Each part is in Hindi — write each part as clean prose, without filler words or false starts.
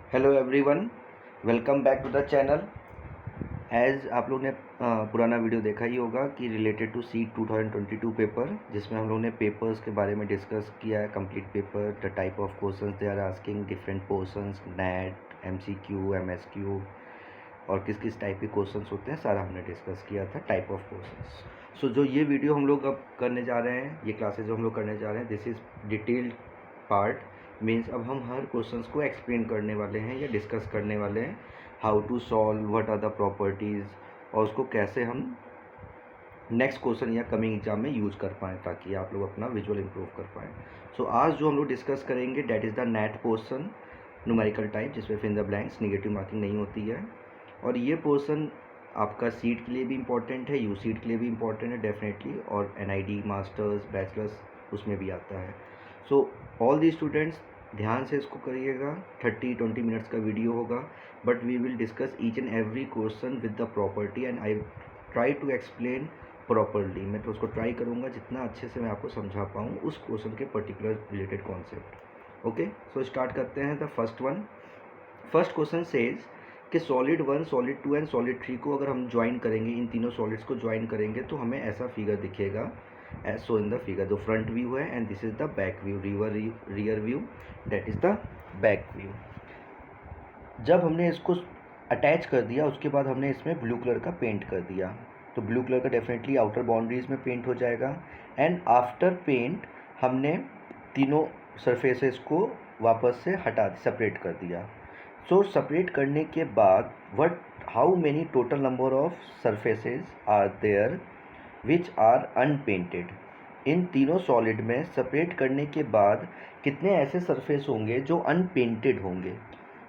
Hello everyone, welcome back to the channel. As आप लोग ने पुराना वीडियो देखा ही होगा कि रिलेटेड टू सीट 2022 पेपर, जिसमें हम लोग ने पेपर्स के बारे में डिस्कस किया है। Complete paper, the type of questions they are asking, different portions, NET, MCQ, MSQ और किस किस टाइप के क्वेश्चंस होते हैं, सारा हमने डिस्कस किया था, टाइप ऑफ क्वेश्चंस। सो जो ये वीडियो हम लोग अब करने जा रहे हैं, ये क्लासेज जो हम लोग करने जा रहे हैं, this is detailed part. Means अब हम हर क्वेश्चंस को एक्सप्लेन करने वाले हैं या डिस्कस करने वाले हैं, how to solve, what are the properties, और उसको कैसे हम नेक्स्ट क्वेश्चन या कमिंग एग्जाम में यूज़ कर पाएँ, ताकि आप लोग अपना विजुअल इंप्रूव कर पाएँ। सो आज जो हम लोग डिस्कस करेंगे, that is the net portion, numerical type, जिसमें fill the blanks, negative marking नहीं होती है। और ये पोर्सन आपका सीट के लिए भी इम्पॉर्टेंट है, यू सीट के लिए भी इम्पॉर्टेंट है डेफिनेटली, और एनआईडी, मास्टर्स, बैचलर्स उसमें भी आता है। सो ऑल दी स्टूडेंट्स ध्यान से इसको करिएगा। 30-20 मिनट्स का वीडियो होगा, but we will discuss each and every question with the property and I try to explain properly. मैं तो उसको ट्राई करूँगा जितना अच्छे से मैं आपको समझा पाऊँ उस क्वेश्चन के particular related concept. Okay, so start करते हैं। The first one, first question says कि सॉलिड 1, सॉलिड 2 एंड सॉलिड 3 को अगर हम ज्वाइन करेंगे, इन तीनों सॉलिड्स को ज्वाइन करेंगे, तो हमें ऐसा फिगर दिखेगा as so in the figure. जो फ्रंट व्यू है and this is the back view, rear view, that is the back view. जब हमने इसको अटैच कर दिया, उसके बाद हमने इसमें ब्लू कलर का पेंट कर दिया, तो ब्लू कलर का डेफिनेटली आउटर बाउंड्रीज में पेंट हो जाएगा। एंड आफ्टर पेंट हमने तीनों सरफेसेस को वापस से हटा सेपरेट कर दिया। सो सेपरेट करने के बाद how many total number of surfaces are there which are unpainted. इन तीनों सॉलिड में सेपरेट करने के बाद कितने ऐसे सरफेस होंगे जो अनपेंटेड होंगे।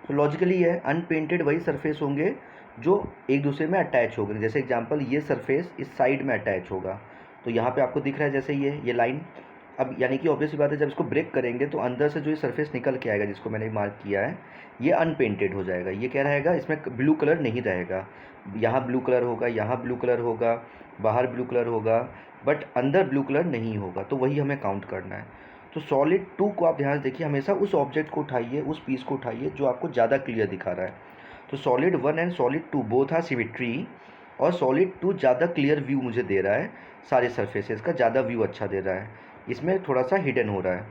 तो लॉजिकली है, अनपेंटेड वही सरफेस होंगे जो एक दूसरे में अटैच होंगे। जैसे एग्जांपल, ये सरफेस इस साइड में अटैच होगा, तो यहाँ पे आपको दिख रहा है जैसे ये लाइन। अब यानी कि ऑब्वियस बात है, जब इसको ब्रेक करेंगे तो अंदर से जो ये सरफेस निकल के आएगा, जिसको मैंने मार्क किया है, ये अनपेंटेड हो जाएगा। ये क्या रहेगा, इसमें ब्लू कलर नहीं रहेगा। यहाँ ब्लू कलर होगा, यहाँ ब्लू कलर होगा, बाहर ब्लू कलर होगा, बट अंदर ब्लू कलर नहीं होगा। तो वही हमें काउंट करना है। तो सॉलिड 2 को आप ध्यान से देखिए, हमेशा उस ऑब्जेक्ट को उठाइए, उस पीस को उठाइए जो आपको ज़्यादा क्लियर दिखा रहा है। तो solid 1 and solid 2 both are symmetry, और सॉलिड 2 ज़्यादा क्लियर व्यू मुझे दे रहा है, सारे सरफेसेस का ज़्यादा व्यू अच्छा दे रहा है, इसमें थोड़ा सा हिडन हो रहा है।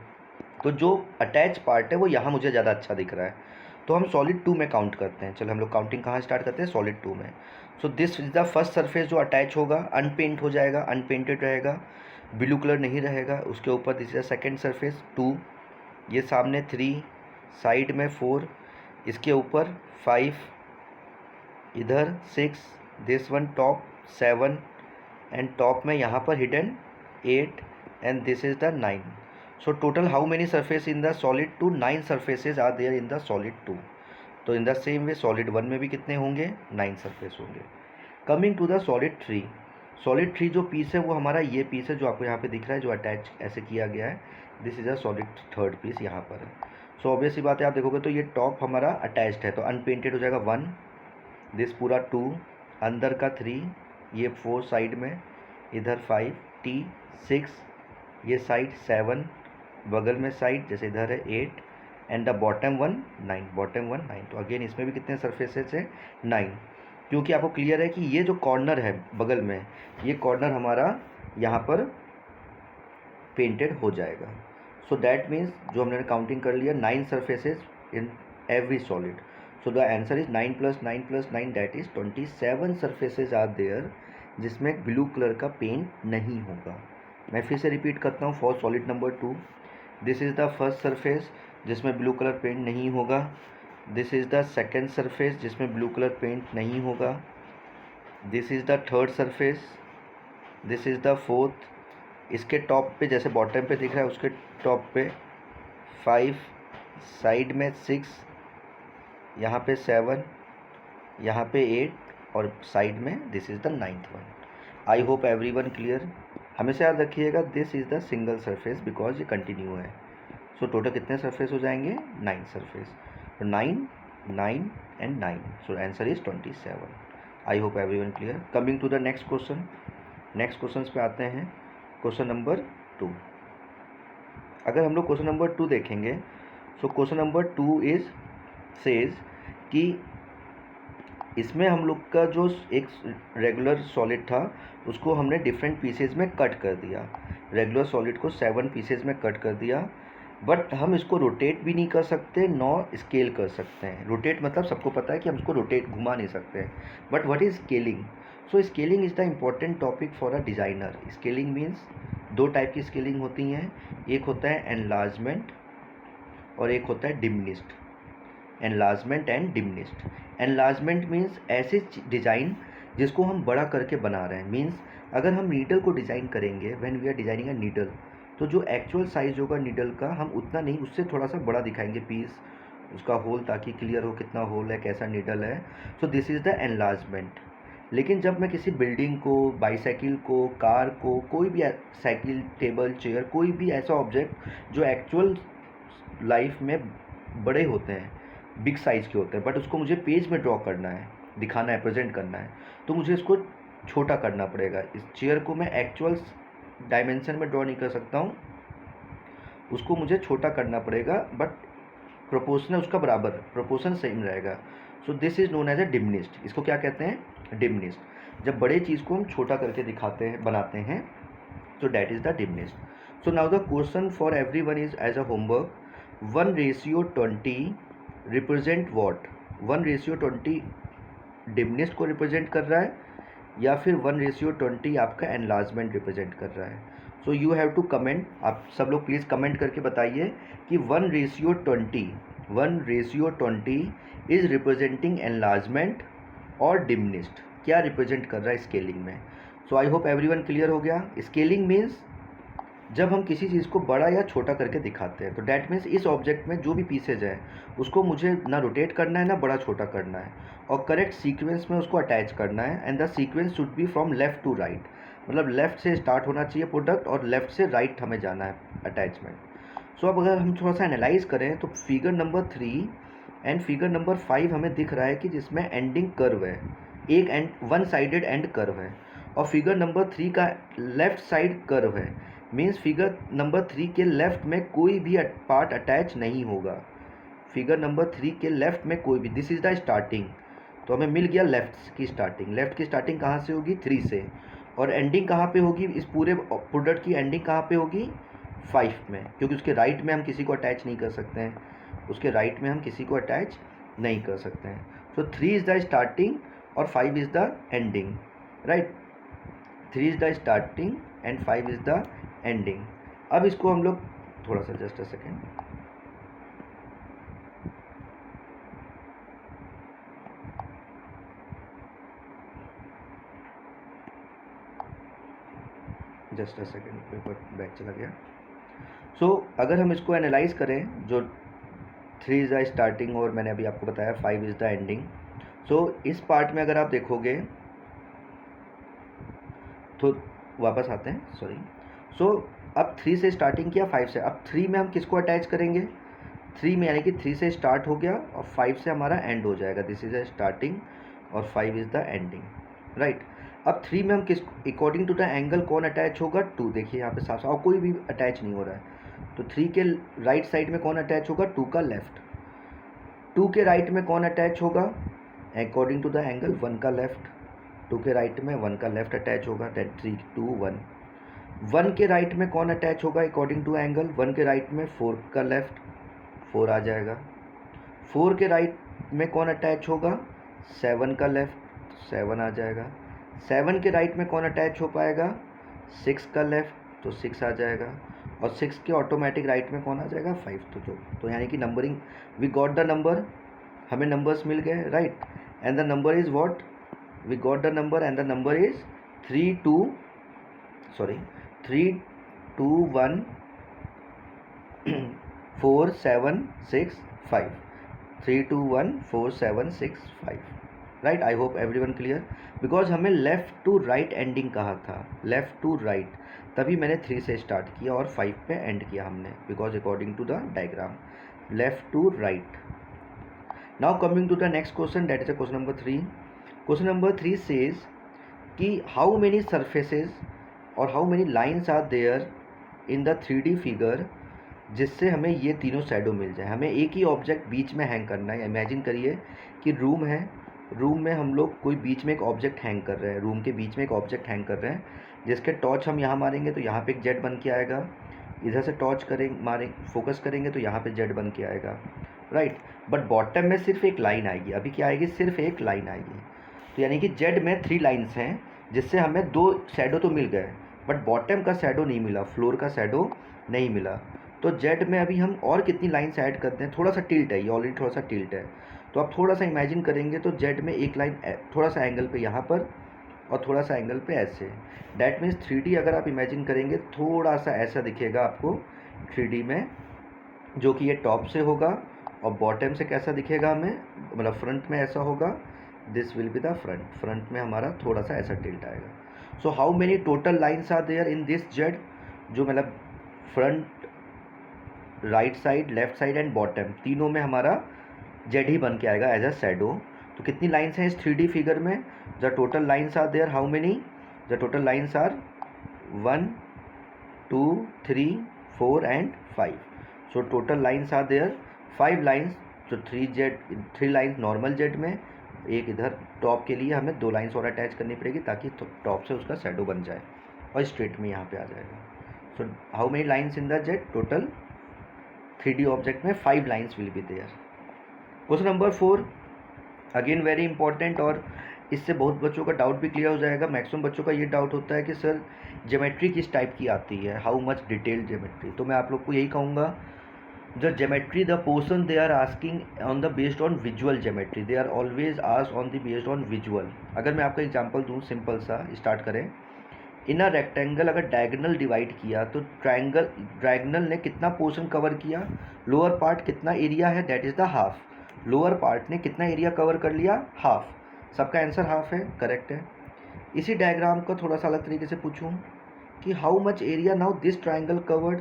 तो जो अटैच पार्ट है वो यहाँ मुझे ज़्यादा अच्छा दिख रहा है, तो हम सॉलिड 2 में काउंट करते हैं। चलो हम लोग काउंटिंग कहाँ स्टार्ट करते हैं, सॉलिड 2 में। So this is the first surface जो अटैच होगा, अनपेंट हो जाएगा, अनपेंटेड रहेगा, ब्लू कलर नहीं रहेगा उसके ऊपर। This is the second surface 2, ये सामने 3, साइड में 4, इसके ऊपर 5, इधर 6, this one top 7, and top में यहाँ पर hidden 8, and this is the 9। So total how many surface in the solid 2, 9 surfaces are there in the solid 2। तो in the same way solid 1 में भी कितने होंगे, 9 सरफेस होंगे। Coming to the solid 3, solid 3 जो पीस है वो हमारा ये पीस है जो आपको यहाँ पे दिख रहा है, जो अटैच ऐसे किया गया है। This is a solid third piece यहाँ पर है। सो ऑब्वियस सी बात है, आप देखोगे तो ये टॉप हमारा अटैच्ड है, तो अनपेंटेड हो जाएगा 1, दिस पूरा 2, अंदर का 3, ये 4 साइड में, इधर 5, टी 6, ये साइड 7, बगल में साइड जैसे इधर है 8, एंड द बॉटम 1 9, बॉटम 1 9। तो अगेन इसमें भी कितने सरफेसेस है, 9। क्योंकि आपको क्लियर है कि ये जो कॉर्नर है बगल में, ये कॉर्नर हमारा यहाँ पर पेंटेड हो जाएगा। सो दैट मीन्स जो हमने काउंटिंग कर लिया, 9 surfaces in every solid. So the answer is 9 + 9 + 9, that is 27 surfaces are there जिसमें ब्लू कलर का पेंट नहीं होगा। मैं फिर से रिपीट करता हूँ, for solid number 2, this is the first surface जिसमें ब्लू कलर पेंट नहीं होगा, this is the second surface जिसमें ब्लू कलर पेंट नहीं होगा, this is the third surface, this is the fourth, इसके टॉप पे जैसे बॉटम पे दिख रहा है उसके टॉप पे 5, साइड में 6, यहाँ पे 7, यहाँ पे 8, और साइड में this is the 9th one. I hope everyone clear. हमेशा याद रखिएगा, this is the single surface because ये कंटिन्यू है। सो टोटल कितने सरफेस हो जाएंगे, 9 सरफेस। तो 9, 9 and 9, so answer is 27। I hope everyone clear. Coming to the next question, next question पे आते हैं। क्वेश्चन नंबर 2, अगर हम लोग क्वेश्चन नंबर 2 देखेंगे, so question number 2 is says कि इसमें हम लोग का जो एक रेगुलर सॉलिड था उसको हमने डिफरेंट पीसेज में कट कर दिया। रेगुलर सॉलिड को 7 पीसेज में कट कर दिया, बट हम इसको रोटेट भी नहीं कर सकते नॉर स्केल कर सकते हैं। रोटेट मतलब सबको पता है कि हम इसको रोटेट घुमा नहीं सकते हैं, but what is scaling? So scaling is the important topic for a designer. Scaling means 2 type की स्केलिंग होती हैं, एक होता है एनलार्जमेंट और एक होता है diminished. Enlargement and diminished. Enlargement means ऐसे डिज़ाइन जिसको हम बड़ा करके बना रहे हैं। मीन्स अगर हम नीडल को डिज़ाइन करेंगे, when we are designing a needle, तो जो एक्चुअल साइज़ होगा नीडल का हम उतना नहीं, उससे थोड़ा सा बड़ा दिखाएंगे पीस, उसका होल, ताकि क्लियर हो कितना होल है, कैसा नीडल है। सो दिस इज़ द एनलार्जमेंट। लेकिन जब मैं किसी बिल्डिंग को, बाईसाइकिल को, कार को, कोई भी साइकिल, टेबल, चेयर, कोई भी ऐसा ऑब्जेक्ट जो एक्चुअल लाइफ में बड़े होते हैं, बिग साइज़ के होते हैं, बट उसको मुझे पेज में ड्रॉ करना है, दिखाना है, प्रेजेंट करना है, तो मुझे इसको छोटा करना पड़ेगा। इस चेयर को मैं एक्चुअल डायमेंशन में ड्रॉ नहीं कर सकता हूँ, उसको मुझे छोटा करना पड़ेगा, बट प्रोपोर्शनल उसका बराबर, प्रोपोर्शन सेम रहेगा। So this is known as a diminished. इसको क्या कहते हैं? डिमिनिश्ड। जब बड़े चीज़ को हम छोटा करके दिखाते हैं, बनाते हैं, तो that is the diminished. So now the question for every one is as a homework, 1:20 represent what? 1:20 diminished को रिप्रेजेंट कर रहा है या फिर 1:20 आपका एनलार्जमेंट रिप्रेजेंट कर रहा है? So you have to comment. आप सब लोग प्लीज़ कमेंट करके बताइए कि 1:20 इज़ रिप्रेजेंटिंग एनलार्जमेंट और डिमिनिश्ड, क्या रिप्रेजेंट कर रहा है स्केलिंग में। So I hope everyone clear हो गया। स्केलिंग मीन्स जब हम किसी चीज़ को बड़ा या छोटा करके दिखाते हैं, तो डैट मीन्स इस ऑब्जेक्ट में जो भी पीसेज हैं उसको मुझे ना रोटेट करना है ना बड़ा छोटा करना है, और करेक्ट सीक्वेंस में उसको अटैच करना है। And the sequence should be from left to right, मतलब लेफ़्ट से स्टार्ट होना चाहिए प्रोडक्ट और लेफ़्ट से राइट हमें जाना है अटैचमेंट। सो अब अगर हम थोड़ा सा एनालाइज करें तो figure number 3 and figure number 5 हमें दिख रहा है कि जिसमें एंडिंग कर्व है, एक and one sided and curve है, और फिगर नंबर 3 का लेफ़्ट साइड कर्व है। मीन्स फिगर नंबर 3 के लेफ़्ट में कोई भी पार्ट अटैच नहीं होगा। फिगर नंबर 3 के लेफ़्ट में कोई भी, दिस इज़ द स्टार्टिंग, तो हमें मिल गया लेफ़्ट की स्टार्टिंग। लेफ़्ट की स्टार्टिंग कहाँ से होगी? 3 से। और एंडिंग कहाँ पे होगी? इस पूरे प्रोडक्ट की एंडिंग कहाँ पे होगी? 5 में, क्योंकि उसके राइट में हम किसी को अटैच नहीं कर सकते हैं, उसके राइट में हम किसी को अटैच नहीं कर सकते हैं। सो 3 इज़ द स्टार्टिंग और 5 is the ending, right. 3 is the starting and 5 is the ending. अब इसको हम लोग थोड़ा सा, just a second, paper back चला गया। सो अगर हम इसको एनालाइज करें, जो 3 इज़ द स्टार्टिंग और मैंने अभी आपको बताया 5 इज़ द एंडिंग। सो इस पार्ट में अगर आप देखोगे तो वापस आते हैं, सॉरी। सो अब 3 से स्टार्टिंग किया, 5 से, अब 3 में हम किसको अटैच करेंगे? 3 में, यानी कि 3 से स्टार्ट हो गया और 5 से हमारा एंड हो जाएगा। दिस इज़ द स्टार्टिंग और 5 इज़ द एंडिंग, राइट। अब 3 में हम किस, अकॉर्डिंग टू द एंगल कौन अटैच होगा? 2। देखिए यहाँ पे साफ साफ, और कोई भी अटैच नहीं हो रहा है। तो 3 के राइट साइड में कौन अटैच होगा? 2 का लेफ्ट। 2 के राइट में कौन अटैच होगा? अकॉर्डिंग टू द एंगल 1 का लेफ्ट। 2 के राइट में 1 का लेफ्ट अटैच होगा, दैट 3 2 1। 1 के राइट में कौन अटैच होगा अकॉर्डिंग टू एंगल? 1 के राइट में 4 का लेफ्ट, 4 आ जाएगा। 4 के राइट में कौन अटैच होगा? 7 का लेफ्ट, 7 आ जाएगा। 7 के राइट में कौन अटैच हो पाएगा? 6 का लेफ्ट, तो 6 आ जाएगा। और 6 के ऑटोमेटिक राइट में कौन आ जाएगा? 5। तो यानी कि numbering, we got the number, हमें नंबर्स मिल गए, right. And the number is what? We got the number and the number is 3 2 1 4 7 6 5। 3 2 1 4 7 6 5, right. I hope everyone clear. Because हमें लेफ़्ट टू राइट एंडिंग कहा था, लेफ़्ट टू राइट, तभी मैंने 3 से स्टार्ट किया और 5 पे एंड किया हमने, because according to the diagram, left to right. Now coming to the next question, that is a question number 3। Question number 3 says कि हाउ मेनी सर्फेसेज और how many lines are there in the 3D figure जिससे हमें ये तीनों शैडो मिल जाए। हमें एक ही ऑब्जेक्ट बीच में हैंग करना है। इमेजिन करिए कि रूम है, रूम में हम लोग कोई बीच में एक ऑब्जेक्ट हैंग कर रहे हैं, रूम के बीच में एक ऑब्जेक्ट हैंग कर रहे हैं, जिसके टॉर्च हम यहाँ मारेंगे तो यहाँ पे एक जेट बन के आएगा, इधर से टॉर्च फोकस करेंगे तो यहाँ पे जेट बन के आएगा, राइट। बट बॉटम में सिर्फ एक लाइन आएगी। अभी क्या आएगी? सिर्फ एक लाइन आएगी। तो यानी कि जेड में 3 लाइन्स हैं, जिससे हमें 2 शैडो तो मिल गए, बट बॉटम का शैडो नहीं मिला, फ्लोर का शैडो नहीं मिला। तो जेड में अभी हम और कितनी लाइन्स ऐड करते हैं? थोड़ा सा टिल्ट है, ये ऑलरेडी थोड़ा सा टिल्ट है, तो आप थोड़ा सा इमेजिन करेंगे तो जेड में एक लाइन थोड़ा सा एंगल पे यहाँ पर और थोड़ा सा एंगल पे ऐसे। डैट मीन्स 3D अगर आप इमेजिन करेंगे थोड़ा सा ऐसा दिखेगा आपको 3D में, जो कि ये टॉप से होगा, और बॉटम से कैसा दिखेगा हमें, मतलब फ्रंट में ऐसा होगा। This will be the front, front में हमारा थोड़ा सा ऐसा टिल्ट आएगा। So how many total lines are there in this Z? जो मतलब front, right side, left side and bottom तीनों में हमारा जेड ही बन के आएगा एज अ शैडो। तो कितनी लाइन्स हैं इस 3D फिगर में? The total lines are there how many? The total lines are 1 2 3 4 and 5। So total lines are there 5 lines. तो 3 लाइन्स नॉर्मल जेड में, एक इधर टॉप के लिए हमें 2 लाइन्स और अटैच करनी पड़ेगी ताकि टॉप से उसका शैडो बन जाए और स्ट्रेट में यहाँ पे आ जाएगा। So how many lines in the Z? Total 3D object में 5 lines will be there. Question number 4 again very important, और इससे बहुत बच्चों का डाउट भी क्लियर हो जाएगा। मैक्सिमम बच्चों का ये डाउट होता है कि सर ज्योमेट्री किस टाइप की आती है, हाउ मच डिटेल्ड ज्योमेट्री। तो मैं आप लोग को यही कहूँगा, the geometry the portion they are asking on the based on visual geometry, they are always asked on the based on visual. अगर मैं आपको एग्जांपल दूँ, सिंपल सा स्टार्ट करें। इन अ रेक्टेंगल अगर डायगोनल डिवाइड किया तो डायगोनल ने कितना पोर्शन कवर किया? लोअर पार्ट कितना एरिया है? That is the half. Lower part ने कितना एरिया कवर कर लिया? हाफ। सबका आंसर हाफ है, करेक्ट है। इसी डायग्राम को थोड़ा सा अलग तरीके से पूछूं कि how much area now this triangle covered,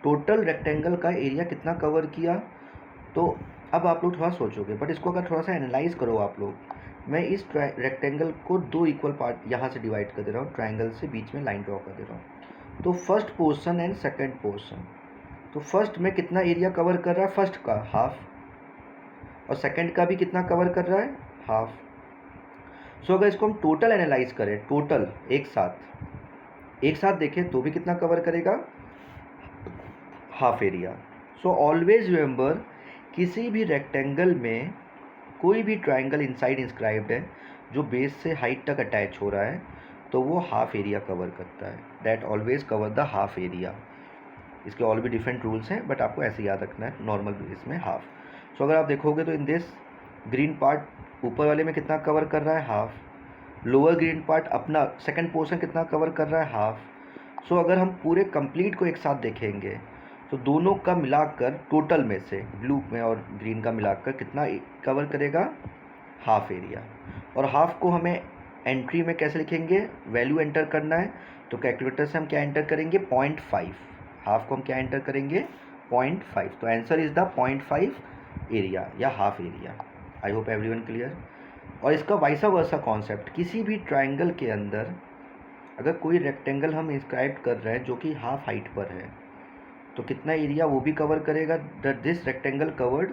total rectangle का एरिया कितना कवर किया? तो अब आप लोग थोड़ा सोचोगे, बट इसको अगर थोड़ा सा एनालाइज करो आप लोग, मैं इस रेक्टेंगल को 2 इक्वल पार्ट यहाँ से डिवाइड कर दे रहा हूँ, ट्राइंगल से बीच में लाइन ड्रॉ कर दे रहा हूँ। तो first portion and second portion, तो फर्स्ट में कितना एरिया कवर कर रहा है? फर्स्ट का हाफ, और सेकंड का भी कितना कवर कर रहा है? हाफ। सो अगर इसको हम टोटल एनालाइज करें, टोटल एक साथ देखें तो भी कितना कवर करेगा? Half area. So always remember, किसी भी रेक्टेंगल में कोई भी ट्राइंगल इनसाइड इंस्क्राइब्ड है जो बेस से हाइट तक अटैच हो रहा है तो वो हाफ एरिया कवर करता है। That always cover the half area. इसके और भी डिफरेंट रूल्स हैं, बट आपको ऐसे याद रखना है, नॉर्मल बेस में हाफ। सो अगर आप देखोगे तो इन दिस ग्रीन पार्ट ऊपर वाले में कितना कवर कर रहा है? हाफ। लोअर ग्रीन पार्ट अपना सेकंड पोर्शन कितना कवर कर रहा है? हाफ। सो अगर हम पूरे कंप्लीट को एक साथ देखेंगे तो दोनों का मिलाकर टोटल में से ब्लू में और ग्रीन का मिलाकर कितना कवर करेगा? Half area. और हाफ को हमें एंट्री में कैसे लिखेंगे? वैल्यू एंटर करना है तो कैलकुलेटर से हम क्या एंटर करेंगे? 0.5। हाफ को हम क्या एंटर करेंगे? 0.5। तो आंसर इज़ द 0.5 एरिया या हाफ एरिया। आई होप एवरीवन क्लियर। और इसका वाइसा वर्सा कॉन्सेप्ट, किसी भी ट्राइंगल के अंदर अगर कोई रेक्टेंगल हम इंस्क्राइब कर रहे हैं जो कि हाफ हाइट पर है तो कितना एरिया वो भी कवर करेगा? This rectangle covered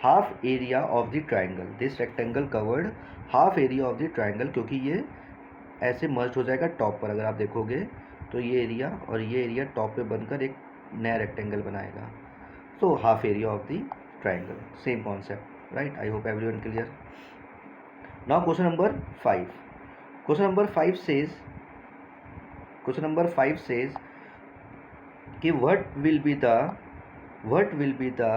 half area of the triangle. This rectangle covered half area of the triangle, क्योंकि ये ऐसे मर्ज हो जाएगा टॉप पर। अगर आप देखोगे तो ये एरिया और ये एरिया टॉप पे बनकर एक नया रेक्टेंगल बनाएगा। So half area of the triangle, same concept, right. I hope everyone clear. Now question number 5। Question number 5 says कि what will be the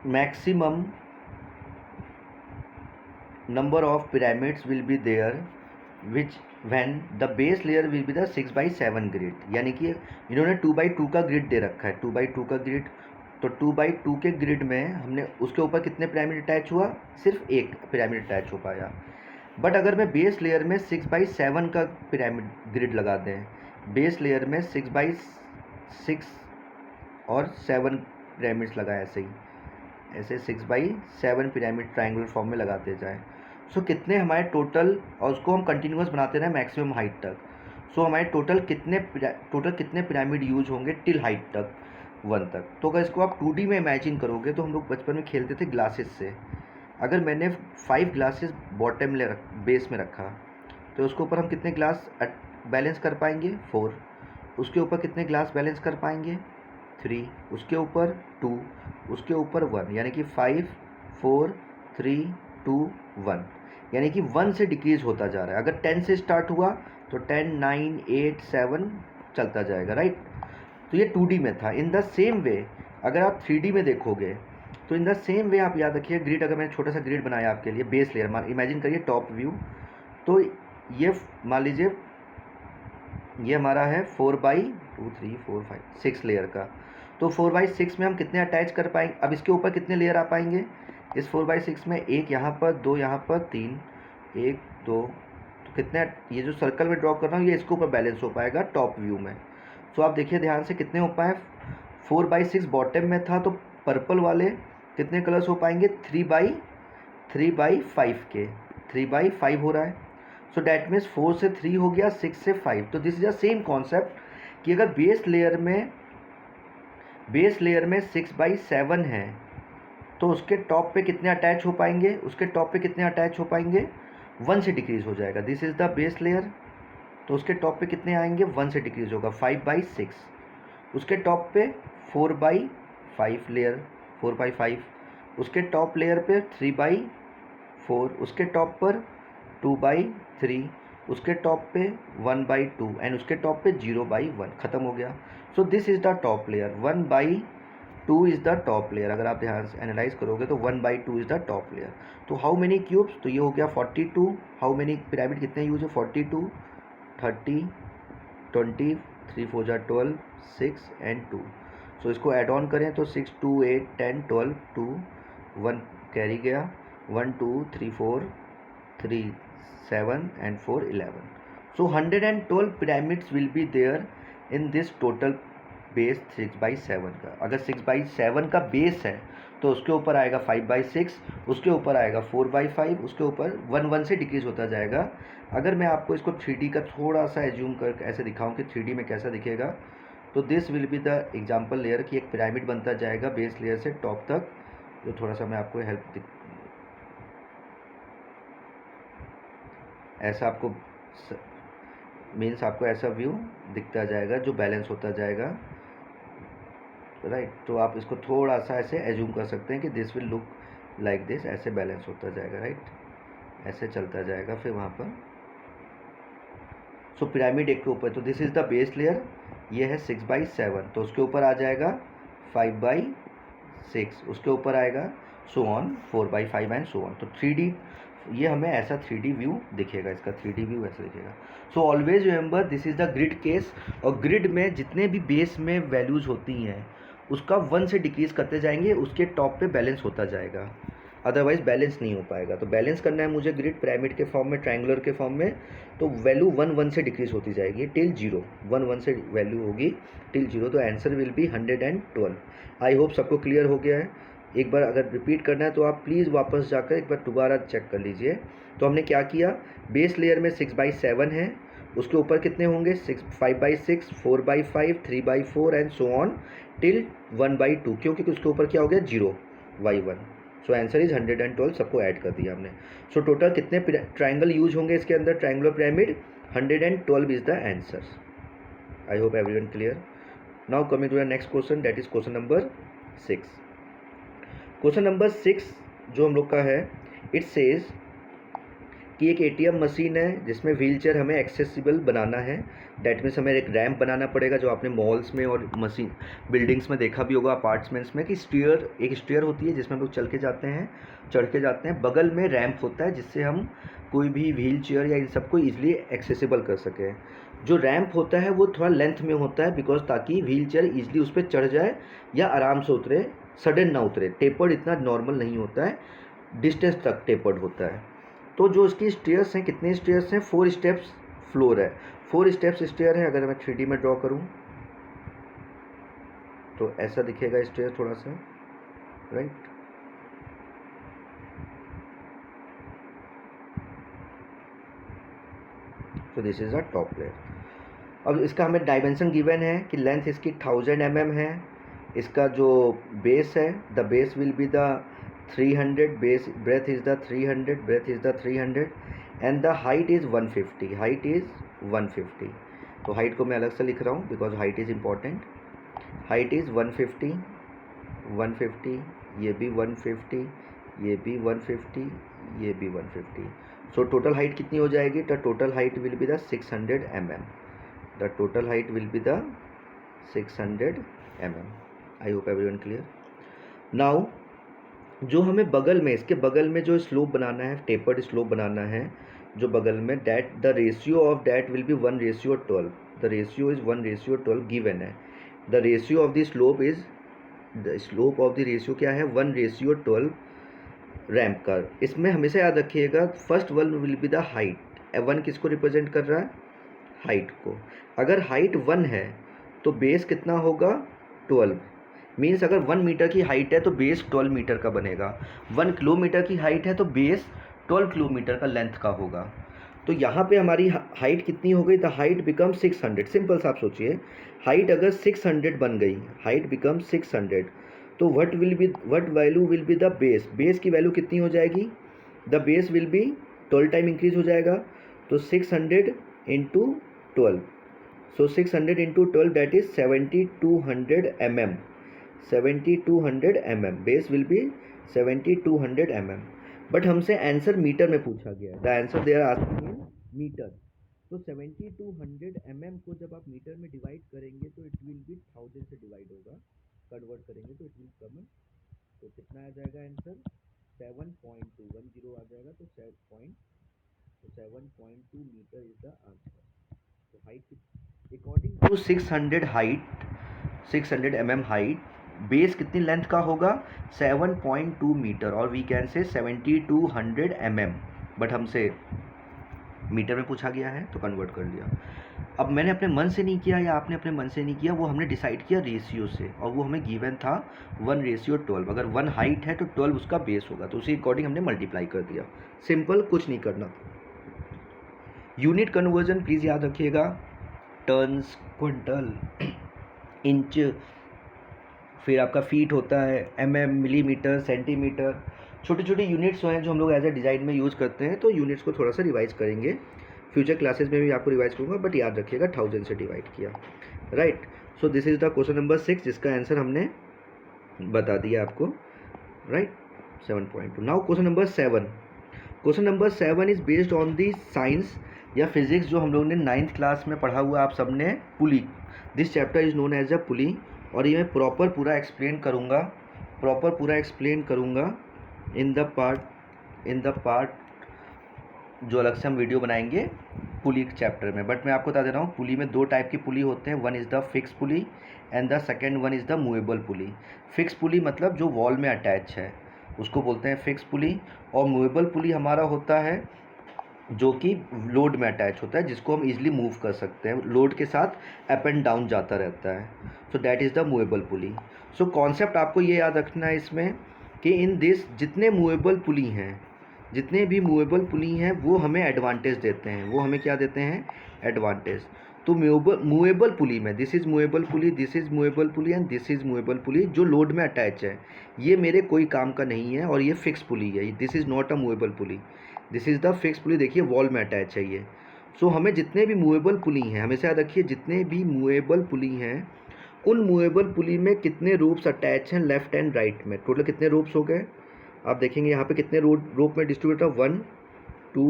maximum number of pyramids will be there which when the base layer will be the 6/7 grid। यानी कि इन्होंने 2/2 का ग्रिड दे रखा है, 2/2 का ग्रिड। तो 2/2 के ग्रिड में हमने उसके ऊपर कितने पिरामिड अटैच हुआ? सिर्फ एक पिरामिड अटैच हो पाया। बट अगर मैं बेस लेयर में 6/7 का पिरामिड ग्रिड लगा दें, बेस लेयर में 6/6 और 7 पिरामिड्स लगाए, ऐसे 6/7 पिरामिड ट्राइंगुलर फॉर्म में लगाते जाएं, सो कितने हमारे टोटल, और उसको हम कंटिन्यूस बनाते रहें मैक्सिमम हाइट तक। सो हमारे टोटल कितने पिरामिड यूज होंगे टिल हाइट तक? 1 तक। तो अगर इसको आप 2D में इमेजिन करोगे तो हम लोग बचपन में खेलते थे ग्लासेस से। अगर मैंने 5 ग्लासेस बॉटम बेस में रखा तो उसके ऊपर हम कितने ग्लास बैलेंस कर पाएंगे? 4। उसके ऊपर कितने ग्लास बैलेंस कर पाएंगे? 3। उसके ऊपर 2, उसके ऊपर 1, यानी कि 5 4 3 2 1, यानी कि 1 से डिक्रीज होता जा रहा है। अगर 10 से स्टार्ट हुआ तो 10 9 8 7 चलता जाएगा, राइट। तो ये 2D में था। इन द सेम वे अगर आप 3D में देखोगे तो इन द सेम वे आप याद रखिए, ग्रिड अगर मैंने छोटा सा ग्रिड बनाया आपके लिए, बेस लेयर इमेजिन करिए टॉप व्यू। तो ये मान लीजिए ये हमारा है 4/2 3 4 5 6 लेयर का। तो 4/6 में हम कितने अटैच कर पाएंगे? अब इसके ऊपर कितने लेयर आ पाएंगे इस 4/6 में? एक यहाँ पर, दो यहाँ पर, 3, 1 2, तो कितने? ये जो सर्कल में ड्रॉ कर रहा हूँ ये इसके ऊपर बैलेंस हो पाएगा टॉप व्यू में। तो आप देखिए ध्यान से कितने हो पाए। 4/6 बॉटम में था तो पर्पल वाले कितने कलर्स हो पाएंगे? 3/5 के, 3/5 हो रहा है। सो डैट मीन्स 4 से 3 हो गया, 6 से 5। तो this is the same concept कि अगर बेस लेयर में 6/7 है तो उसके टॉप पे कितने अटैच हो पाएंगे? उसके टॉप पे कितने अटैच हो पाएंगे? 1 से डिक्रीज हो जाएगा। This is the base layer, तो उसके टॉप पे कितने आएंगे? 1 से डिक्रीज होगा, 5/6। उसके टॉप पे 4/5 लेयर, 4/5। उसके टॉप लेयर पे 3/4, उसके टॉप पर 2/3, उसके टॉप पे 1/2 एंड उसके टॉप पे 0/1। ख़त्म हो गया। सो this is the top layer. 1/2 is the top layer. अगर आप ध्यान से एनालाइज करोगे तो 1/2 इज़ द टॉप लेयर। तो हाउ मेनी क्यूब्स? तो ये हो गया 42। हाउ मेनी पिरामिड कितने यूज है? 42 30 20 3 4 जा 12 6 एंड 2। सो इसको ऐड ऑन करें तो 6 2 8 10 12 2 1 कैरी गया, 1 2 3 4 3 7 and 4 11. So 112 pyramids will be there in this total base 6/7 का। अगर 6/7 का बेस है तो उसके ऊपर आएगा 5/6, उसके ऊपर आएगा 4/5, उसके ऊपर 1 से डिक्रीज होता जाएगा। अगर मैं आपको इसको 3D का थोड़ा सा एज्यूम कर ऐसे दिखाऊं कि 3D में कैसा दिखेगा, तो this will be the example layer कि एक पिरामिड बनता जाएगा बेस लेयर से टॉप तक। जो थोड़ा सा मैं आपको हेल्प ऐसा आपको मीन्स आपको ऐसा व्यू दिखता जाएगा जो बैलेंस होता जाएगा, राइट। तो आप इसको थोड़ा सा ऐसे एज्यूम कर सकते हैं कि this will look like this, ऐसे बैलेंस होता जाएगा, राइट। ऐसे चलता जाएगा फिर वहाँ पर। सो पिरामिड एक के ऊपर, तो this is the base layer, ये है 6/7, तो उसके ऊपर आ जाएगा 5/6, उसके ऊपर आएगा so on 4/5 and so on. तो 3D ये हमें ऐसा 3D व्यू दिखेगा, इसका 3D व्यू ऐसा दिखेगा। So always remember this is the grid case. और ग्रिड में जितने भी बेस में वैल्यूज़ होती हैं उसका 1 से डिक्रीज़ करते जाएंगे, उसके टॉप पे बैलेंस होता जाएगा, अदरवाइज बैलेंस नहीं हो पाएगा। तो बैलेंस करना है मुझे ग्रिड पिरामिड के फॉर्म में, ट्रायंगुलर के फॉर्म में, तो वैल्यू 1 से डिक्रीज़ होती जाएगी टिल 0। 1 से वैल्यू होगी टिल 0। तो answer will be 112। I hope सबको क्लियर हो गया है। एक बार अगर रिपीट करना है तो आप प्लीज़ वापस जाकर एक बार दोबारा चेक कर लीजिए। तो हमने क्या किया, बेस लेयर में 6/7 है, उसके ऊपर कितने होंगे? 5/6 4/5 3/4 एंड सो ऑन टिल 1/2, क्योंकि उसके ऊपर क्या हो गया? 0/1। So answer is 112। सबको ऐड कर दिया हमने। सो टोटल कितने ट्राइंगल यूज होंगे इसके अंदर? Triangular pyramid 112 is the answer. I hope everyone clear. Now coming to the next question, that is question number 6। Question number 6 जो हम लोग का है, इट सेज कि एक ATM मशीन है जिसमें व्हील चेयर हमें एक्सेसिबल बनाना है। डैट मीन्स हमें एक रैम्प बनाना पड़ेगा, जो आपने मॉल्स में और मशीन बिल्डिंग्स में देखा भी होगा, अपार्टमेंट्स में, कि एक स्टेयर होती है जिसमें हम लोग चढ़ के जाते हैं। बगल में रैम्प होता है जिससे हम कोई भी व्हील चेयर या इन सबको ईजिली एक्सेसिबल कर सकें। जो रैम्प होता है वो थोड़ा लेंथ में होता है, बिकॉज ताकि व्हील चेयर ईजिली उस पर चढ़ जाए या आराम से उतरे, सडन ना उतरे। टेपर्ड इतना नॉर्मल नहीं होता है, डिस्टेंस तक टेपर्ड होता है। तो जो इसकी स्टेयर्स हैं, कितने स्टेयर्स हैं? 4 स्टेप्स फ्लोर है, 4 स्टेप्स स्टेयर है। अगर मैं 3D में ड्रॉ करूं तो ऐसा दिखेगा स्टेयर थोड़ा सा, राइट। तो this is a top layer. अब इसका हमें डायमेंशन गिवन है कि लेंथ इसकी 1000 mm है, इसका जो बेस है, the base will be the 300, base breadth is the 300, breadth is the 300 and the height is 150, height is 150। तो हाइट को मैं अलग से लिख रहा हूँ because height is important. Height is 150, 150, ये भी 150, ये भी 150, ये भी 150। सो टोटल हाइट कितनी हो जाएगी? The total height will be the 600 mm। The total height will be the 600 mm। I hope everyone clear. Now जो हमें बगल में, इसके बगल में जो स्लोप बनाना है, टेपर्ड स्लोप बनाना है जो बगल में, that the ratio of that will be 1:12। The ratio is 1:12 given है। The ratio of the slope is, the slope of the ratio क्या है? 1:12 रैम्प का। इसमें हमेशा याद रखिएगा first one will be the height. One किसको रिप्रेजेंट कर रहा है? हाइट को। अगर हाइट 1 है तो बेस कितना होगा? 12। मीन्स अगर 1 मीटर की हाइट है तो बेस 12 मीटर का बनेगा। 1 किलोमीटर की हाइट है तो बेस 12 किलोमीटर का लेंथ का होगा। तो यहाँ पे हमारी हाइट कितनी हो गई? The height become 600। सिंपल सा आप सोचिए, हाइट अगर 600 बन गई, हाइट बिकम 600, तो what value will be the base? Base की वैल्यू कितनी हो जाएगी? The base will be 12 time increase हो जाएगा। तो 600 into 12, so 600 into 12 that is 7200 mm। 7200 mm, base will be 7200 mm। But हमसे आंसर मीटर में पूछा गया है। The answer they are asking in metre. तो 7200 mm को जब आप मीटर में डिवाइड करेंगे तो इट विल बी 1000 से डिवाइड होगा, कन्वर्ट करेंगे तो इट विल कम। तो कितना आ जाएगा आंसर? 7.210 आ जाएगा। तो 7.2 मीटर इज द आंसर। तो height according to 600 height, 600 mm height, base कितनी लेंथ का होगा? 7.2 मीटर, और we can say 7200 mm। But हमसे मीटर में पूछा गया है तो कन्वर्ट कर लिया। अब मैंने अपने मन से नहीं किया या आपने अपने मन से नहीं किया, वो हमने डिसाइड किया रेशियो से, और वो हमें गिवन था 1:12। अगर 1 हाइट है तो 12 उसका बेस होगा, तो उसी अकॉर्डिंग हमने मल्टीप्लाई कर दिया। सिंपल, कुछ नहीं करना। यूनिट कन्वर्जन प्लीज़ याद रखिएगा, टर्न्स, क्विंटल, इंच, फिर आपका फीट होता है, mm, मिलीमीटर, सेंटीमीटर, छोटे छोटे यूनिट्स हैं जो हम लोग एज ए डिज़ाइन में यूज़ करते हैं। तो यूनिट्स को थोड़ा सा रिवाइज करेंगे, फ्यूचर क्लासेस में भी आपको रिवाइज करूँगा, बट याद रखिएगा 1000 से डिवाइड किया, right. So this is the question number 6 जिसका आंसर हमने बता दिया आपको, right. 7.2। Now question number 7। Question number 7 is based on the science या फिजिक्स जो हम लोग ने 9th क्लास में पढ़ा हुआ आप सबने, pulley. This chapter is known as a pulley, और ये मैं प्रॉपर पूरा एक्सप्लेन करूँगा इन द पार्ट जो अलग से हम वीडियो बनाएंगे पुली चैप्टर में। बट मैं आपको बता दे रहा हूँ, पुली में 2 टाइप की पुली होते हैं। One is the fix pulley and the second one is the movable pulley. Fix pulley मतलब जो वॉल में अटैच है उसको बोलते हैं फिक्स पुली, और मूवेबल पुली हमारा होता है जो कि लोड में अटैच होता है, जिसको हम इजीली मूव कर सकते हैं, लोड के साथ अप एंड डाउन जाता रहता है। So that is the movable pulley. So concept आपको ये याद रखना है इसमें कि इन दिस जितने भी मूवेबल पुली हैं वो हमें एडवांटेज देते हैं। वो हमें क्या देते हैं? एडवांटेज। तो मूवेबल पुली में this is movable pulley, this is movable pulley and this is movable pulley, जो लोड में अटैच है, ये मेरे कोई काम का नहीं है, और ये फिक्स पुली है। This is not a movable pulley, this is the fix pulley. देखिए वॉल में अटैच है ये। सो हमें जितने भी मूवेबल पुली हैं, हमेशा याद रखिए जितने भी मूवेबल पुली हैं, उन मूवेबल पुली में कितने रोप्स अटैच हैं लेफ्ट एंड राइट में? टोटल कितने रोप्स हो गए? आप देखेंगे यहाँ पे कितने रोप में डिस्ट्रीब्यूट है? 1 2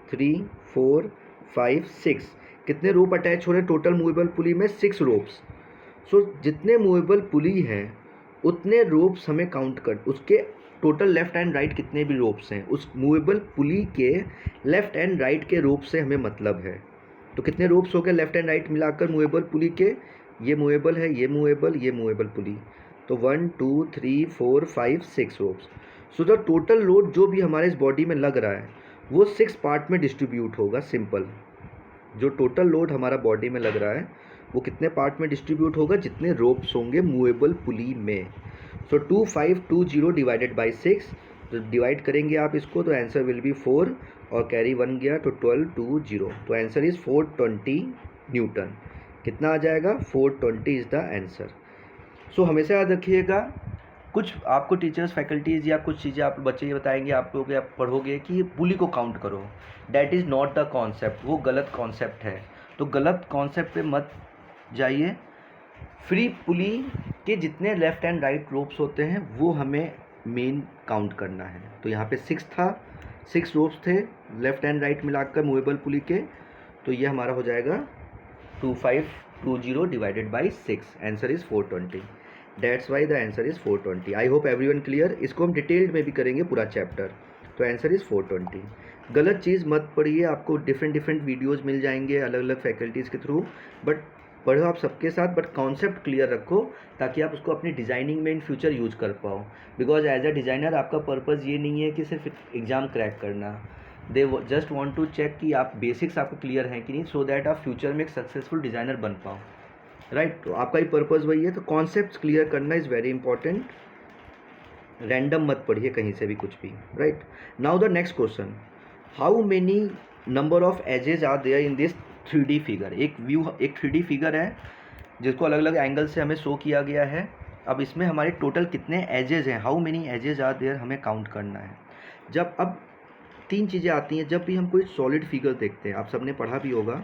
3 4 5 6। कितने रोप अटैच हो रहे हैं टोटल मूवेबल पुली में? 6 रोप्स। सो जितने मूवेबल पुली हैं उतने रोप्स हमें काउंट कर, उसके टोटल लेफ्ट एंड राइट कितने भी रोप्स हैं उस मूवेबल पुली के लेफ्ट एंड राइट के रोप से हमें मतलब है। तो कितने रोप्स हो गए लेफ्ट एंड राइट मिलाकर मूवेबल पुली के? ये मूवेबल है, ये मूवेबल पुली। तो 1 2 3 4 5 6 ropes. So the total load जो भी हमारे इस बॉडी में लग रहा है वो 6 पार्ट में डिस्ट्रीब्यूट होगा। सिंपल, जो टोटल लोड हमारा बॉडी में लग रहा है वो कितने पार्ट में डिस्ट्रीब्यूट होगा? जितने रोप्स होंगे मूवेबल पुली में। सो 2520 डिवाइडेड बाई 6, तो डिवाइड करेंगे आप इसको तो आंसर विल बी 4, और कैरी 1 गया तो 1220। तो आंसर इज़ 420 न्यूटन। कितना आ जाएगा? 420 इज़ द आंसर। सो हमेशा याद रखिएगा, कुछ आपको टीचर्स फैकल्टीज़ या कुछ चीज़ें आप बच्चे ये बताएंगे आपको कि आप पढ़ोगे कि पुली को काउंट करो, that is not the concept, वो गलत कॉन्सेप्ट है। तो गलत कॉन्सेप्ट पे मत जाइए। फ्री पुली के जितने लेफ़्ट एंड राइट रोप्स होते हैं वो हमें मेन काउंट करना है। तो यहाँ पे 6 था, 6 रोप्स थे लेफ़्ट एंड राइट मिलाकर मूवेबल पुली के। तो ये हमारा हो जाएगा 2520 divided by 6, answer is 420। That's why the answer is 420। I hope everyone clear. इसको हम डिटेल्ड में भी करेंगे पूरा चैप्टर। तो आंसर इज़ 420। गलत चीज़ मत पढ़िए, आपको डिफरेंट वीडियोज़ मिल जाएंगे अलग अलग फैकल्टीज़ के थ्रू, बट पढ़ो आप सबके साथ, बट कॉन्सेप्ट क्लियर रखो ताकि आप उसको अपनी डिज़ाइनिंग में इन फ्यूचर यूज़ कर पाओ। बिकॉज एज अ डिज़ाइनर आपका पर्पज़ ये नहीं है कि सिर्फ एग्ज़ाम क्रैक करना, they just want to check कि आप बेसिक्स आपको क्लियर हैं कि नहीं, सो दैट आप फ्यूचर में एक सक्सेसफुल डिज़ाइनर बन पाओ, राइट। तो आपका ही पर्पज़ वही है। तो कॉन्सेप्ट क्लियर करना इज़ वेरी इंपॉर्टेंट। रैंडम मत पढ़िए कहीं से भी कुछ भी, right. Now the next question, how many number of edges are there in this 3D figure. एक 3D फिगर है जिसको अलग अलग एंगल से हमें शो किया गया है। अब इसमें हमारे टोटल कितने एजेस हैं, how many edges are there, हमें काउंट करना है। जब अब 3 चीज़ें आती हैं जब भी हम कोई सॉलिड फिगर देखते हैं, आप सबने पढ़ा भी होगा।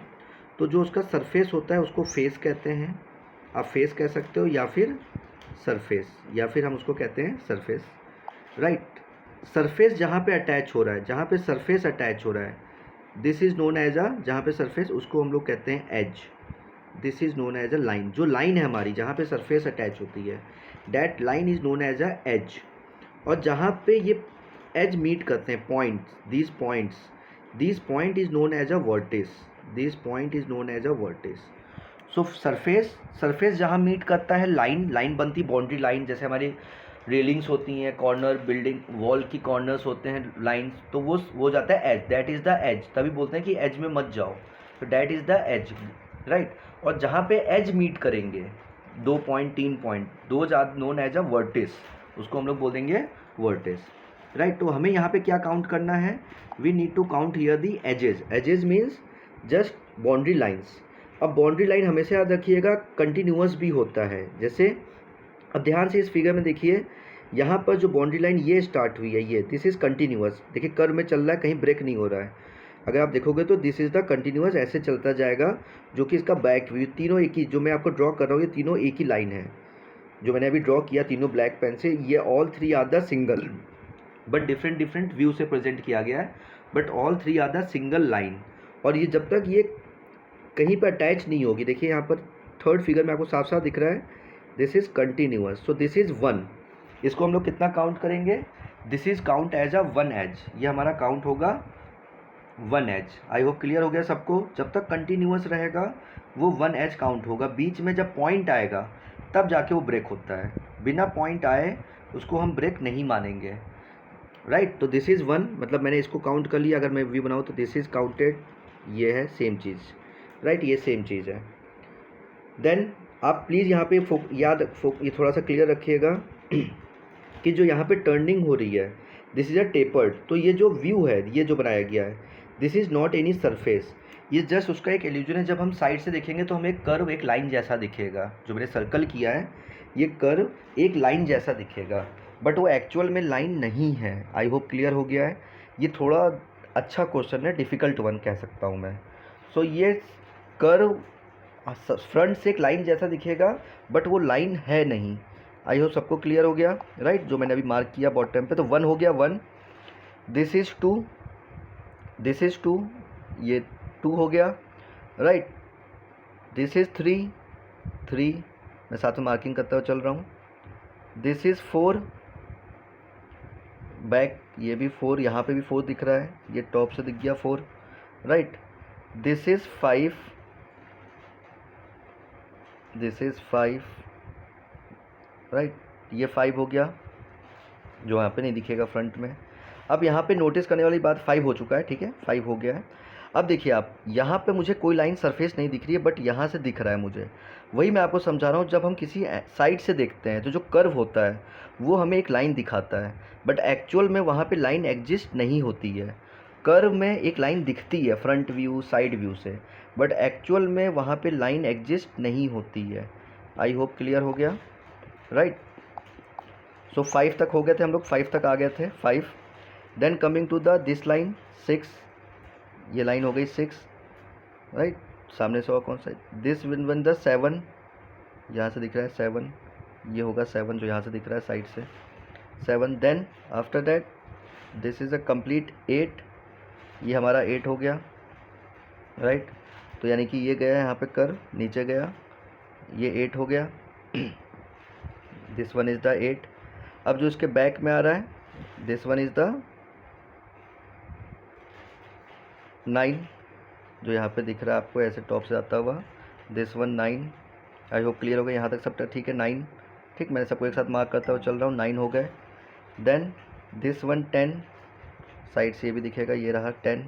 तो जो उसका सरफेस होता है उसको फेस कहते हैं, आप फेस कह सकते हो या फिर सरफेस, या फिर हम उसको कहते हैं सरफेस, राइट। सरफेस जहाँ पे अटैच हो रहा है, जहाँ पे सरफेस अटैच हो रहा है, this is known as a, जहाँ पे सरफेस उसको हम लोग कहते हैं edge, this is known as a line. जो लाइन है हमारी जहाँ पे सरफेस अटैच होती है, that line is known as a edge. और जहाँ पे ये एज मीट करते हैं, points, this point is known as a vertex, this point is known as a vertex. So surface जहाँ मीट करता है, लाइन बनती, बाउंड्री लाइन, जैसे हमारी रेलिंग्स होती हैं, कॉर्नर बिल्डिंग वॉल की कॉर्नर्स होते हैं लाइंस, तो वो जाता है edge, that is the edge. तभी बोलते हैं कि एज में मत जाओ, तो that is the edge, right. और जहाँ पे एज मीट करेंगे 2 पॉइंट 3 पॉइंट, दो नोन एज अ वर्टिस, उसको हम लोग बोल देंगे वर्टिस, राइट। तो हमें यहाँ पे क्या काउंट करना है, we need to count here the edges means just boundary lines. अब बाउंड्री लाइन हमेशा याद रखिएगा कंटिन्यूअस भी होता है। जैसे अब ध्यान से इस फिगर में देखिए, यहाँ पर जो बाउंड्री लाइन ये स्टार्ट हुई है, ये दिस इज़ कंटिन्यूअस, देखिए कर्व में चल रहा है, कहीं ब्रेक नहीं हो रहा है। अगर आप देखोगे तो दिस इज़ द कंटिन्यूअस, ऐसे चलता जाएगा, जो कि इसका बैक व्यू, तीनों एक ही, जो मैं आपको ड्रॉ कर रहा हूँ ये तीनों एक ही लाइन है, जो मैंने अभी ड्रॉ किया तीनों ब्लैक पेन से, ये all 3 are the single, but different view से प्रेजेंट किया गया है, but all 3 are the single line. और ये जब तक ये कहीं पर अटैच नहीं होगी, देखिए यहाँ पर थर्ड फिगर में आपको साफ साफ दिख रहा है, this is continuous, so this is 1। इसको हम लोग कितना काउंट करेंगे, this is count as a 1 edge, ये हमारा काउंट होगा 1 एज। आई होप क्लियर हो गया सबको। जब तक कंटिन्यूअस रहेगा वो 1 एज काउंट होगा, बीच में जब पॉइंट आएगा तब जाके वो ब्रेक होता है, बिना पॉइंट आए उसको हम ब्रेक नहीं मानेंगे, राइट। तो दिस इज़ 1, मतलब मैंने इसको काउंट कर लिया, अगर मैं व्यू बनाऊँ तो दिस इज़ काउंटेड, ये है सेम चीज़, राइट, ये सेम चीज़ है। देन आप प्लीज़ यहाँ पे ये थोड़ा सा क्लियर रखिएगा कि जो यहाँ पे टर्निंग हो रही है, दिस इज़ अ टेपर्ड, तो ये जो व्यू है, ये जो बनाया गया है, this is not any surface, ये जस्ट उसका एक इल्यूजन है। जब हम साइड से देखेंगे तो हमें एक कर्व, एक लाइन जैसा दिखेगा, जो मैंने सर्कल किया है ये कर्व एक लाइन जैसा दिखेगा, बट वो एक्चुअल में लाइन नहीं है। आई होप क्लियर हो गया है। ये थोड़ा अच्छा क्वेश्चन है, डिफ़िकल्ट वन कह सकता हूँ मैं। सो ये कर्व फ्रंट से एक लाइन जैसा दिखेगा, बट वो लाइन है नहीं। आई होप सबको क्लियर हो गया, राइट। जो मैंने अभी मार्क किया बॉटम पे, तो 1 हो गया, 1, दिस इज़ 2, दिस इज़ 2, ये 2 हो गया, राइट, दिस इज़ 3, 3, मैं साथ में मार्किंग करता हुआ चल रहा हूँ, दिस इज़ 4, बैक ये भी 4, यहाँ पे भी 4 दिख रहा है, ये टॉप से दिख गया 4, right, this is 5, this is 5, right, ये 5 हो गया, जो यहाँ पे नहीं दिखेगा फ्रंट में। अब यहाँ पे नोटिस करने वाली बात, 5 हो चुका है, ठीक है, 5 हो गया है। अब देखिए आप, यहाँ पे मुझे कोई लाइन सरफेस नहीं दिख रही है, बट यहाँ से दिख रहा है मुझे। वही मैं आपको समझा रहा हूँ, जब हम किसी साइड से देखते हैं तो जो कर्व होता है वो हमें एक लाइन दिखाता है, बट एक्चुअल में वहाँ पे लाइन एग्जिस्ट नहीं होती है। कर्व में एक लाइन दिखती है फ्रंट व्यू साइड व्यू से, बट एक्चुअल में वहाँ पे लाइन एग्जिस्ट नहीं होती है। आई होप क्लियर हो गया। राइट। सो 5 तक हो गए थे हम लोग, 5 तक आ गए थे, 5। Then coming to the this line 6, ये लाइन हो गई 6, राइट। सामने से और कौन सा, दिस वन द 7, यहाँ से दिख रहा है 7, ये होगा 7 जो यहाँ से दिख रहा है साइड से 7। Then after that this is a complete 8, ये हमारा 8 हो गया, राइट। तो यानी कि ये गया यहाँ पे कर, नीचे गया, ये 8 हो गया। This one is the 8। अब जो इसके बैक में आ रहा है, दिस वन इज़ द 9, जो यहाँ पे दिख रहा है आपको ऐसे टॉप से आता हुआ, this one 9। I hope clear हो गया यहाँ तक सब, ठीक है 9, ठीक। मैंने सबको एक साथ मार्क करता हुआ चल रहा हूँ, 9 हो गए। देन दिस वन 10, साइड से ये भी दिखेगा, ये रहा 10,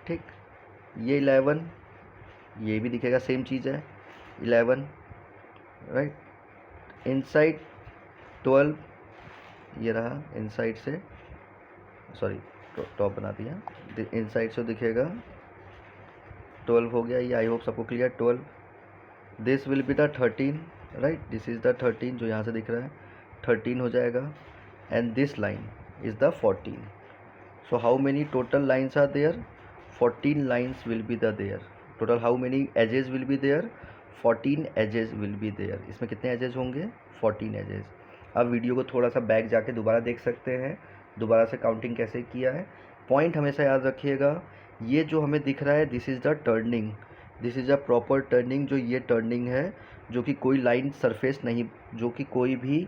ठीक। ये 11, ये भी दिखेगा, सेम चीज़ है 11, राइट। इनसाइड 12, ये रहा इनसाइड से, सॉरी टॉप बना दिया, इनसाइड से दिखेगा 12 हो गया ये, आई होप सबको clear 12। This will be the 13, right, this is the 13 जो यहाँ से दिख रहा है 13 हो जाएगा। And this line is the 14। So how many total lines are there, 14 lines will be the there. Total how many edges will be there, 14 edges will be there. इसमें कितने एजेस होंगे, 14 एजेस। अब वीडियो को थोड़ा सा बैक जाके दोबारा देख सकते हैं, दोबारा से काउंटिंग कैसे किया है। पॉइंट हमेशा याद रखिएगा, ये जो हमें दिख रहा है this is the turning, this is a proper turning. जो ये टर्निंग है, जो कि कोई लाइन सरफेस नहीं, जो कि कोई भी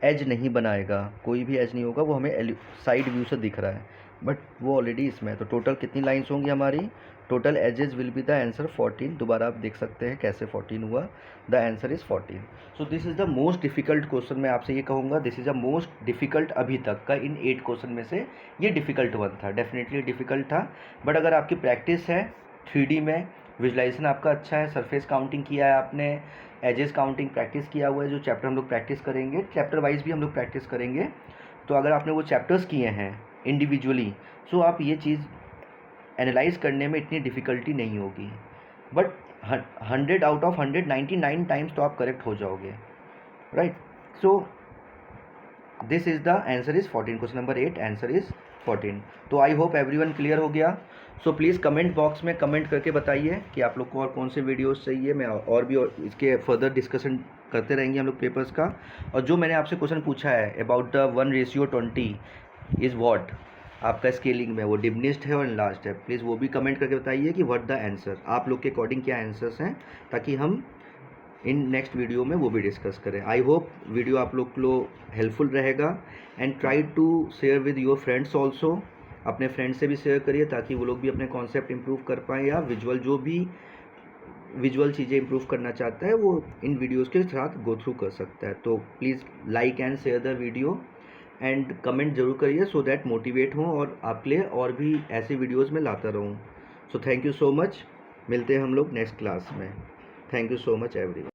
एज नहीं बनाएगा, कोई भी एज नहीं होगा, वो हमें साइड व्यू से दिख रहा है, बट वो ऑलरेडी इसमें है। तो टोटल कितनी लाइन्स होंगी हमारी, total edges will be the answer 14। दोबारा आप देख सकते हैं कैसे 14 हुआ, the answer is 14। So this is the most difficult question. मैं आपसे ये कहूँगा this is the most difficult अभी तक का, इन 8 क्वेश्चन में से ये डिफ़िकल्ट वन था, डेफिनेटली डिफ़िकल्ट था। बट अगर आपकी प्रैक्टिस है 3D में, विजुलाइजेशन आपका अच्छा है, सरफेस काउंटिंग किया है आपने, एजेस काउंटिंग प्रैक्टिस किया हुआ है, जो चैप्टर हम लोग प्रैक्टिस करेंगे, चैप्टर वाइज भी हम लोग प्रैक्टिस करेंगे। तो अगर आपने वो चैप्टर्स किए हैं इंडिविजुअली, सो आप ये चीज़ एनालाइज करने में इतनी डिफ़िकल्टी नहीं होगी। बट 100 आउट ऑफ 100 99 टाइम्स तो आप करेक्ट हो जाओगे, right. So this is the answer is 14, question number 8 answer is 14। तो आई होप एवरीवन क्लियर हो गया। सो प्लीज़ कमेंट बॉक्स में कमेंट करके बताइए कि आप लोग को और कौन से वीडियोस चाहिए। मैं और भी इसके फर्दर डिस्कशन करते रहेंगे हम लोग पेपर्स का। और जो मैंने आपसे क्वेश्चन पूछा है अबाउट द 1:20 इज़ व्हाट, आपका स्केलिंग में वो डिमिनिश्ड है और इनलार्ज्ड है, प्लीज़ वो भी कमेंट करके बताइए कि व्हाट द आंसर, आप लोग के अकॉर्डिंग क्या आंसर्स हैं, ताकि हम इन नेक्स्ट वीडियो में वो भी डिस्कस करें। आई होप वीडियो आप लोग को हेल्पफुल रहेगा। And try to share with your friends also, अपने फ्रेंड्स से भी शेयर करिए ताकि वो लोग भी अपने कॉन्सेप्ट इंप्रूव कर पाएँ, या विजुअल जो भी विजुअल चीज़ें इंप्रूव करना चाहता है वो इन वीडियोज़ के साथ गो थ्रू कर सकता है। तो please like and share the video and comment जरूर करिए, सो दैट मोटिवेट हों और आपके लिए और भी ऐसे वीडियोज़ में लाता रहूँ। So thank you so much, मिलते हैं हम लोग नेक्स्ट क्लास में। Thank you so much everyone.